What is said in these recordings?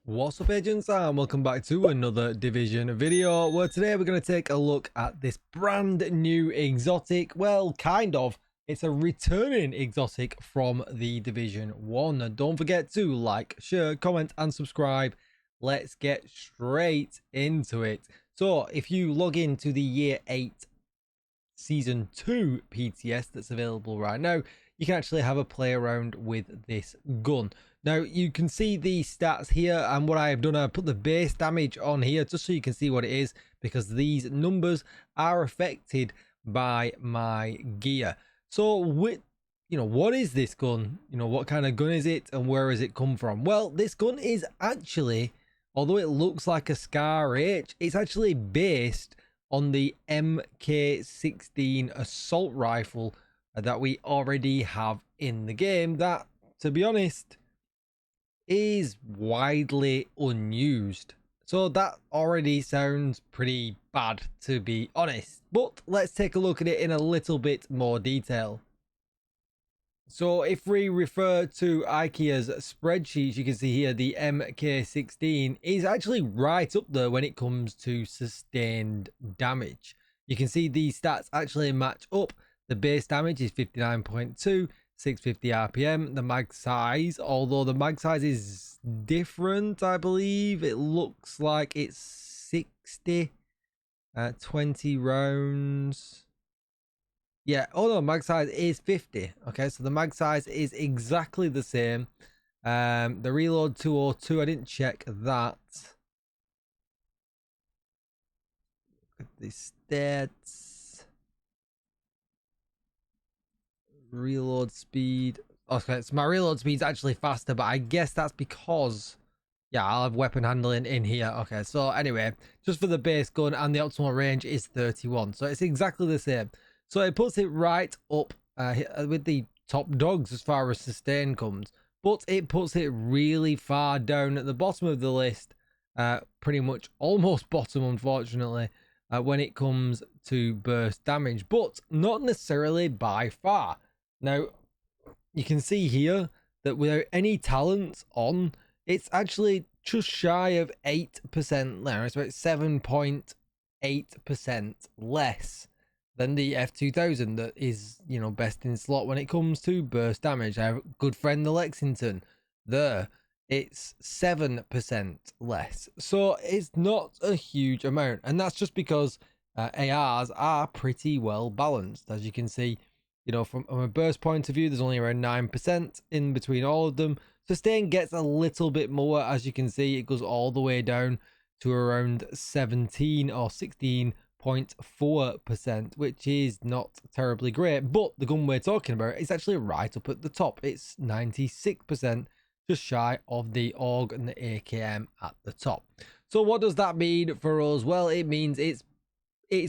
What's up, agents, and welcome back to another Division video, where today we're going to take a look at this brand new exotic. Well, kind of. It's a returning exotic from the Division 1. Don't forget to like, share, comment and subscribe. Let's get straight into it. So if you log into the Year 8 Season 2 PTS that's available right now, you can actually have a play around with this gun. Now you can see the stats here, and what I have done, I put the base damage on here just so you can see what it is, because these numbers are affected by my gear. So with what is this gun? What kind of gun is it and where has it come from? Well, this gun is actually, although it looks like a Scar H, it's actually based on the MK16 assault rifle that we already have in the game, that, to be honest, is widely unused. So that already sounds pretty bad, to be honest, but let's take a look at it in a little bit more detail. So if we refer to IKEA's spreadsheets, you can see here the MK16 is actually right up there when it comes to sustained damage. You can see these stats actually match up. The base damage is 59.2, 650 RPM. The mag size, although the mag size is different, I believe it looks like it's 60, 20 rounds. Yeah, oh no, mag size is 50. Okay, so the mag size is exactly the same. The reload 202, I didn't check that. Look at the stats. Reload speed. Okay, so my reload speed is actually faster, but I guess that's because, yeah, I'll have weapon handling in here. Okay, so anyway, just for the base gun, and the optimal range is 31. So it's exactly the same. So it puts it right up with the top dogs as far as sustain comes, but it puts it really far down at the bottom of the list, pretty much almost bottom, unfortunately, when it comes to burst damage, but not necessarily by far. Now, you can see here that without any talents on, it's actually just shy of 8% less. It's about 7.8% less than the F2000 that is, best in slot when it comes to burst damage. I have a good friend, the Lexington. There, it's 7% less. So it's not a huge amount. And that's just because ARs are pretty well balanced. As you can see, from a burst point of view, there's only around 9% in between all of them. Sustain gets a little bit more. As you can see, it goes all the way down to around 17 or 16.4%, which is not terribly great. But the gun we're talking about is actually right up at the top. It's 96%, just shy of the AUG and the AKM at the top. So what does that mean for us? Well, it means it's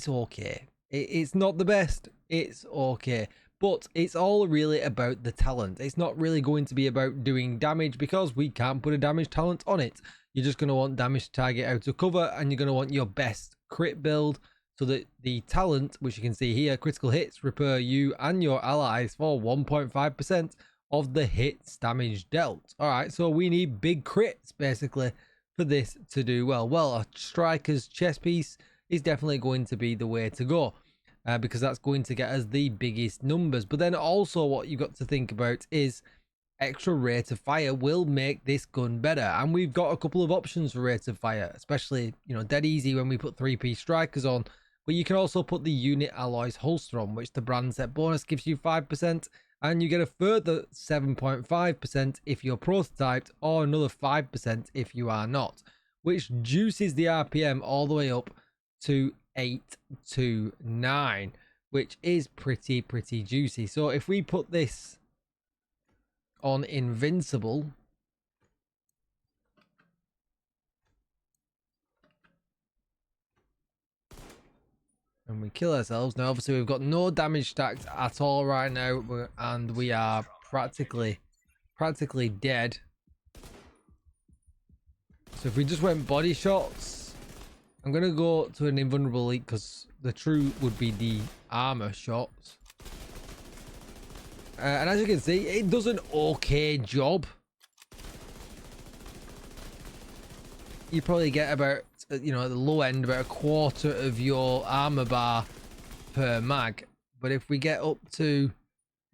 okay. It's not the best, it's okay, but it's all really about the talent. It's not really going to be about doing damage, because we can't put a damage talent on it. You're just going to want damage to target out of cover, and you're going to want your best crit build, so that the talent, which you can see here, critical hits repair you and your allies for 1.5% of the hits damage dealt. All right, so we need big crits basically for this to do well. Well, a striker's chest piece is definitely going to be the way to go, because that's going to get us the biggest numbers. But then also what you've got to think about is extra rate of fire will make this gun better, and we've got a couple of options for rate of fire, especially dead easy when we put 3P strikers on. But you can also put the unit alloys holster on, which the brand set bonus gives you 5%, and you get a further 7.5% if you're prototyped, or another 5% if you are not, which juices the RPM all the way up to 829, which is pretty juicy. So if we put this on invincible, and we kill ourselves, now obviously we've got no damage stacked at all right now, and we are practically dead. So if we just went body shots, I'm gonna go to an invulnerable elite, because the true would be the armor shots. And as you can see, it does an okay job. you probably get about, you know, at the low end, about a quarter of your armor bar per mag. But if we get up to,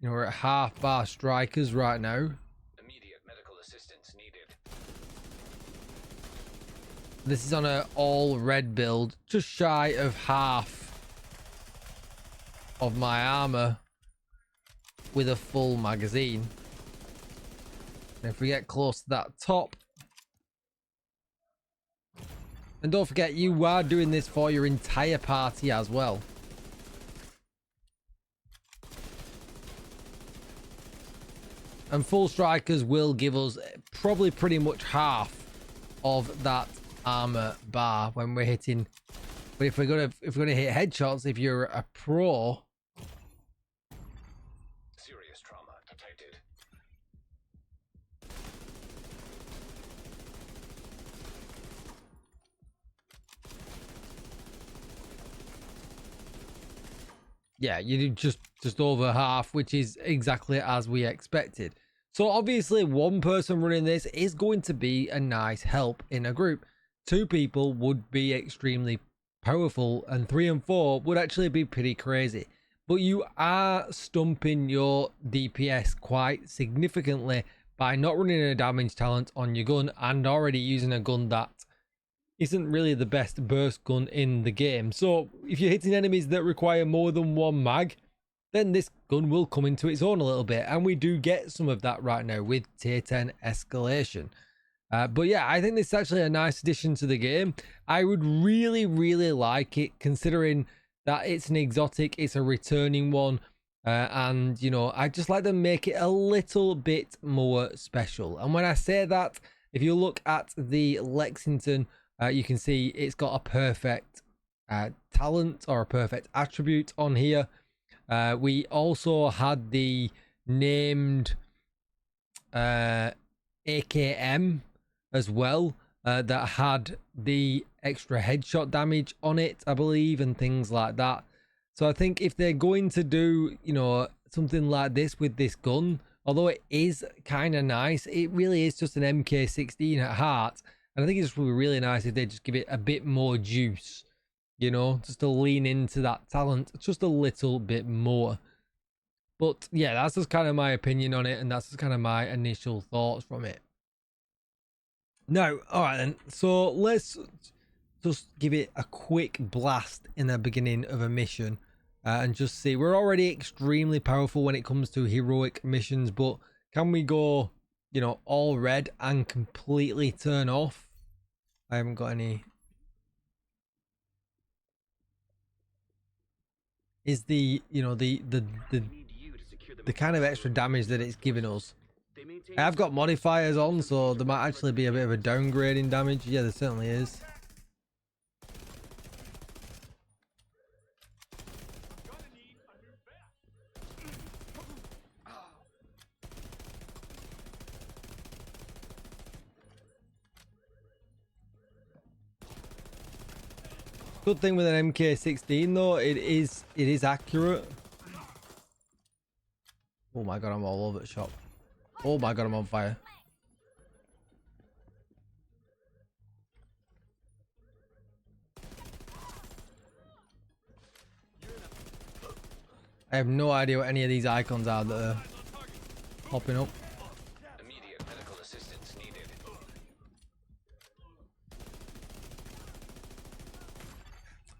you know, we're at half bar strikers right now. Immediate medical assistance needed. This is on an all red build, just shy of half of my armor with a full magazine. And if we get close to that top, and don't forget, you are doing this for your entire party as well. And full strikers will give us probably pretty much half of that armor bar when we're hitting. But if we're gonna hit headshots, if you're a pro, Serious trauma detected. yeah, you do just over half, which is exactly as we expected. So obviously one person running this is going to be a nice help in a group. 2 people would be extremely powerful, and 3 and 4 would actually be pretty crazy. But you are stumping your DPS quite significantly by not running a damage talent on your gun and already using a gun that isn't really the best burst gun in the game. So if you're hitting enemies that require more than 1 mag, then this gun will come into its own a little bit, and we do get some of that right now with tier 10 escalation. But yeah, I think this is actually a nice addition to the game. I would really like it, considering that it's an exotic, it's a returning one, and you know, I just like to make it a little bit more special. And when I say that, if you look at the Lexington, you can see it's got a perfect talent or a perfect attribute on here. We also had the named AKM as well, that had the extra headshot damage on it, I believe, and things like that. So I think if they're going to do, you know, something like this with this gun, although it is kind of nice, it really is just an MK16 at heart. And I think it's really nice if they just give it a bit more juice, you know, just to lean into that talent just a little bit more. But yeah, that's just kind of my opinion on it, and that's just kind of my initial thoughts from it. Now, all right then, so let's just give it a quick blast in the beginning of a mission, and just see. We're already extremely powerful when it comes to heroic missions, but can we go, you know, all red and completely turn off? I haven't got any. Is the, you know, the kind of extra damage that it's giving us. I've got modifiers on, so there might actually be a bit of a downgrade in damage. Yeah, there certainly is. Good thing with an MK16 though, it is accurate. Oh my god, I'm all over the shop. Oh my god, I'm on fire. I have no idea what any of these icons are that are popping up. Immediate medical assistance needed.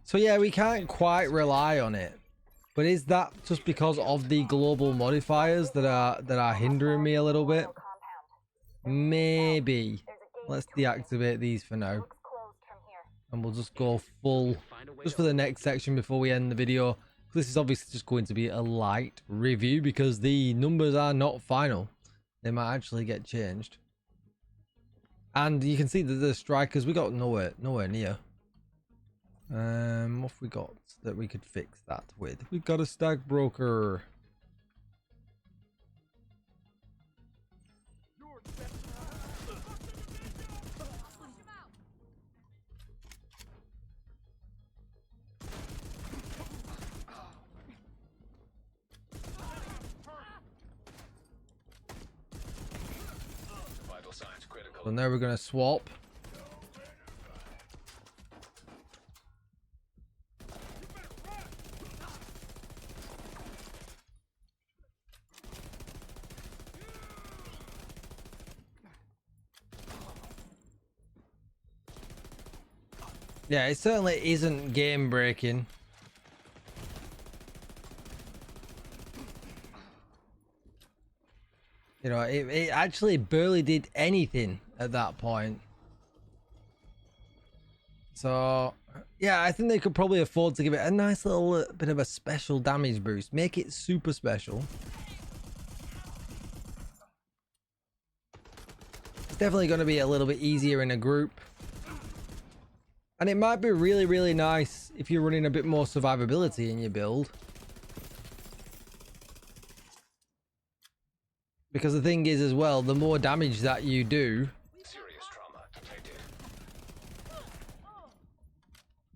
So yeah, we can't quite rely on it. But is that just because of the global modifiers that are hindering me a little bit? Maybe. Let's deactivate these for now. And we'll just go full, just for the next section before we end the video. This is obviously just going to be a light review because the numbers are not final. They might actually get changed. And you can see that the strikers, we got nowhere near. What have we got that we could fix that with? We've got a stag broker. Vital signs critical. So now we're going to swap. Yeah, it certainly isn't game breaking. You know, it actually barely did anything at that point. So, yeah, I think they could probably afford to give it a nice little bit of a special damage boost. Make it super special. It's definitely going to be a little bit easier in a group. And it might be really, really nice if you're running a bit more survivability in your build. Because the thing is as well, the more damage that you do, Serious trauma detected.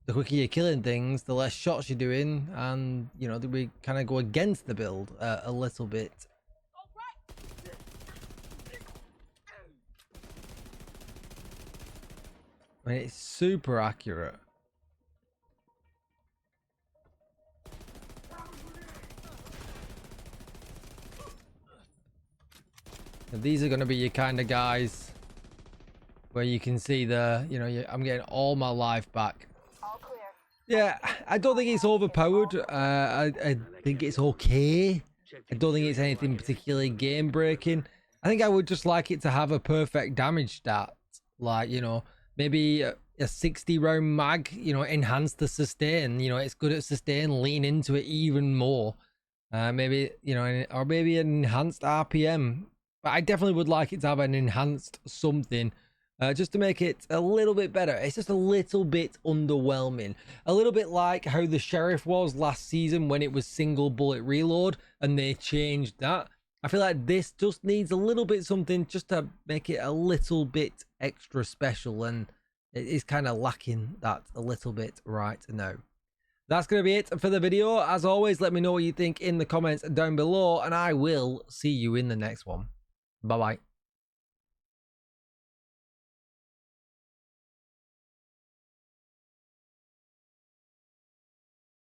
the quicker you're killing things, the less shots you're doing, and you know, we kind of go against the build a little bit. I mean, it's super accurate. And these are going to be your kind of guys where you can see the, you know, I'm getting all my life back. All clear. Yeah, I don't think it's overpowered. I think it's okay. I don't think it's anything particularly game breaking. I think I would just like it to have a perfect damage stat, like, you know, maybe a 60 round mag, you know, enhance the sustain. You know, it's good at sustain, lean into it even more. Maybe, you know, or maybe an enhanced RPM. But I definitely would like it to have an enhanced something, just to make it a little bit better. It's just a little bit underwhelming. A little bit like how the Sheriff was last season when it was single bullet reload and they changed that. I feel like this just needs a little bit something just to make it a little bit extra special, and it is kind of lacking that a little bit right now. That's going to be it for the video. As always, let me know what you think in the comments down below, and I will see you in the next one. Bye-bye.